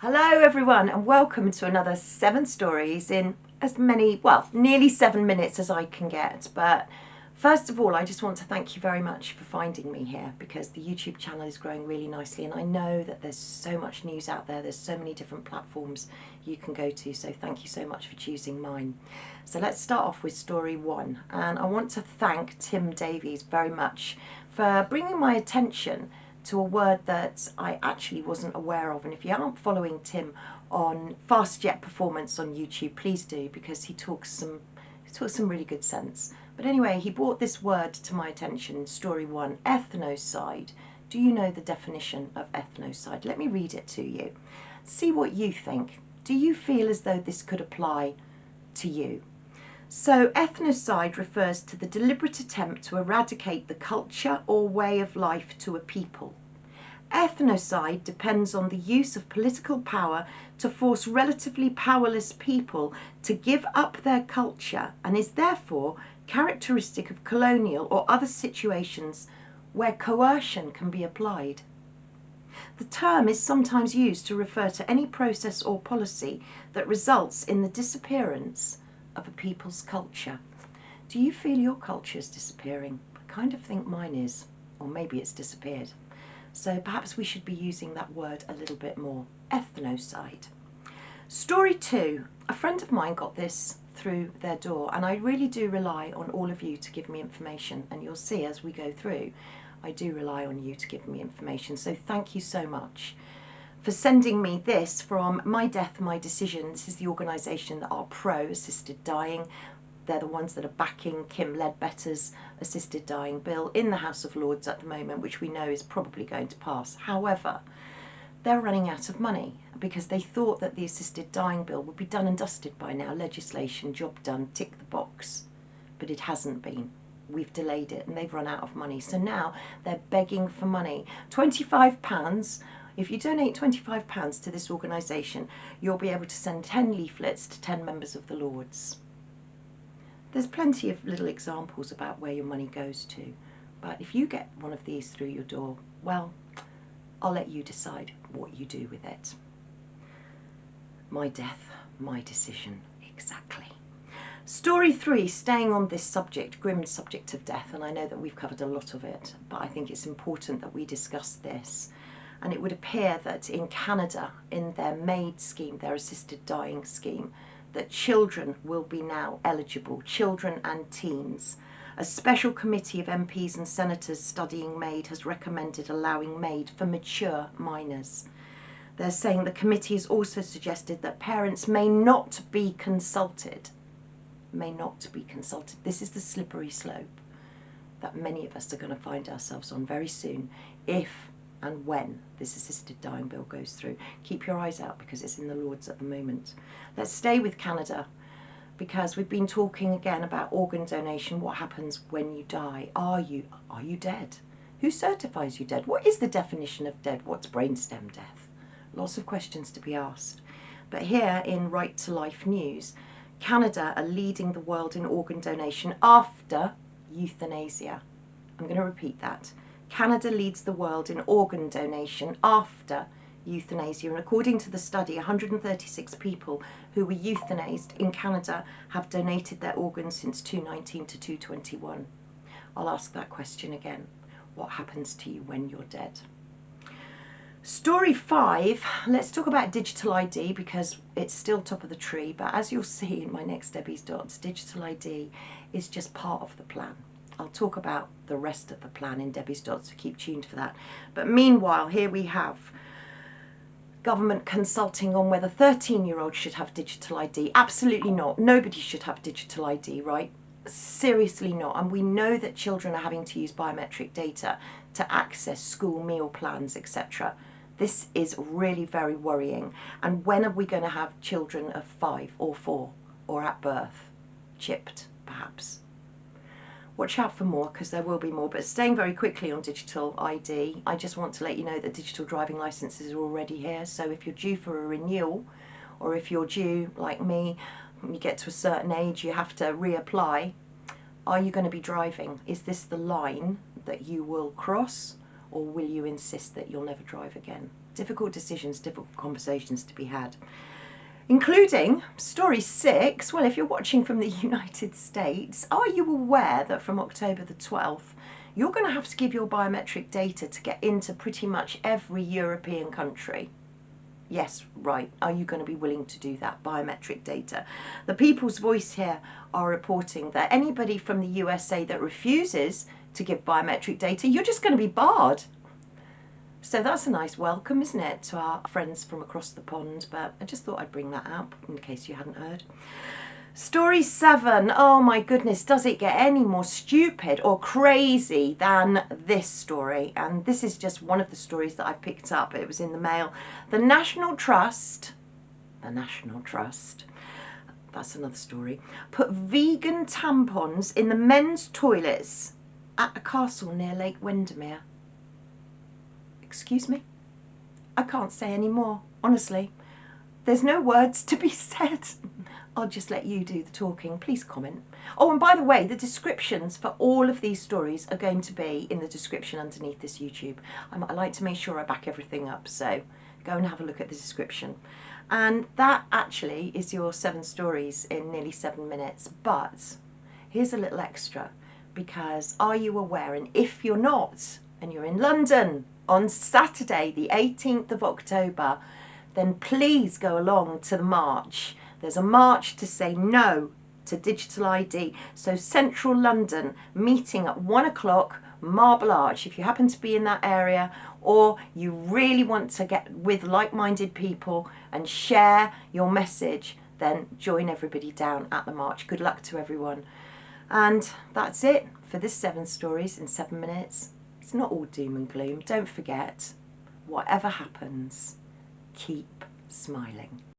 Hello everyone and welcome to another 7 stories in as many, well, nearly 7 minutes as I can get. But first of all, I just want to thank you very much for finding me here, because the YouTube channel is growing really nicely and I know that there's so much news out there. There's so many different platforms you can go to, so thank you so much for choosing mine. So let's start off with story 1, and I want to thank Tim Davies very much for bringing my attention to a word that I actually wasn't aware of. And if you aren't following Tim on Fast Jet Performance on YouTube, please do, because he talks some really good sense. But anyway, he brought this word to my attention, story 1, ethnocide. Do you know the definition of ethnocide? Let me read it to you. See what you think. Do you feel as though this could apply to you? So ethnocide refers to the deliberate attempt to eradicate the culture or way of life to a people. Ethnocide depends on the use of political power to force relatively powerless people to give up their culture, and is therefore characteristic of colonial or other situations where coercion can be applied. The term is sometimes used to refer to any process or policy that results in the disappearance of a people's culture. Do you feel your culture is disappearing? I kind of think mine is, or maybe it's disappeared. So perhaps we should be using that word a little bit more. Ethnocide. Story 2. A friend of mine got this through their door, and I really do rely on all of you to give me information, and you'll see as we go through I do rely on you to give me information. So thank you so much for sending me this from My Death, My Decision. This is the organisation that are pro-assisted dying. They're the ones that are backing Kim Ledbetter's assisted dying bill in the House of Lords at the moment, which we know is probably going to pass. However, they're running out of money because they thought that the assisted dying bill would be done and dusted by now. Legislation, job done, tick the box. But it hasn't been. We've delayed it and they've run out of money. So now they're begging for money. £25. If you donate £25 to this organisation, you'll be able to send 10 leaflets to 10 members of the Lords. There's plenty of little examples about where your money goes to, but if you get one of these through your door, well, I'll let you decide what you do with it. My death, my decision, exactly. Story 3, staying on this subject, grim subject of death, and I know that we've covered a lot of it, but I think it's important that we discuss this. And it would appear that in Canada, in their MAID scheme, their assisted dying scheme, that children will be now eligible, children and teens. A special committee of MPs and senators studying MAID has recommended allowing MAID for mature minors. They're saying the committee has also suggested that parents may not be consulted. May not be consulted. This is the slippery slope that many of us are going to find ourselves on very soon, if and when this assisted dying bill goes through. Keep your eyes out because it's in the Lords at the moment. Let's stay with Canada, because we've been talking again about organ donation. What happens when you die? Are you dead? Who certifies you dead? What is the definition of dead? What's brainstem death? Lots of questions to be asked. But here in Right to Life News, Canada are leading the world in organ donation after euthanasia. I'm going to repeat that. Canada leads the world in organ donation after euthanasia, and according to the study, 136 people who were euthanized in Canada have donated their organs since 2019 to 2021. I'll ask that question again. What happens to you when you're dead? Story 5, let's talk about digital ID, because it's still top of the tree, but as you'll see in my next Debi's Dots, digital ID is just part of the plan. I'll talk about the rest of the plan in Debi's Dots, so keep tuned for that. But meanwhile, here we have government consulting on whether 13-year-olds should have digital ID. Absolutely not. Nobody should have digital ID, right? Seriously not. And we know that children are having to use biometric data to access school meal plans, etc. This is really very worrying. And when are we going to have children of 5 or 4 or at birth chipped, perhaps? Watch out for more, because there will be more. But staying very quickly on digital ID, I just want to let you know that digital driving licenses are already here. So if you're due for a renewal, or if you're due, like me, when you get to a certain age, you have to reapply. Are you going to be driving? Is this the line that you will cross, or will you insist that you'll never drive again? difficult decisions, difficult conversations to be had, including story 6. Well, if you're watching from the United States, are you aware that from October the 12th, you're going to have to give your biometric data to get into pretty much every European country? Yes, right. Are you going to be willing to do that? Biometric data. The People's Voice here are reporting that anybody from the USA that refuses to give biometric data, you're just going to be barred. So that's a nice welcome, isn't it, to our friends from across the pond? But I just thought I'd bring that up in case you hadn't heard. Story 7. Oh my goodness, does it get any more stupid or crazy than this story? And this is just one of the stories that I picked up. It was in the mail. The National Trust, that's another story, put vegan tampons in the men's toilets at a castle near Lake Windermere. Excuse me? I can't say any more, honestly. There's no words to be said. I'll just let you do the talking. Please comment. Oh, and by the way, the descriptions for all of these stories are going to be in the description underneath this YouTube. I like to make sure I back everything up, so go and have a look at the description. And that actually is your 7 stories in nearly 7 minutes. But here's a little extra, because are you aware, and if you're not, and you're in London on Saturday, the 18th of October, then please go along to the march. There's a march to say no to digital ID. So Central London, meeting at 1 o'clock, Marble Arch. If you happen to be in that area, or you really want to get with like-minded people and share your message, then join everybody down at the march. Good luck to everyone. And that's it for this 7 stories in 7 minutes. It's not all doom and gloom. Don't forget, whatever happens, keep smiling.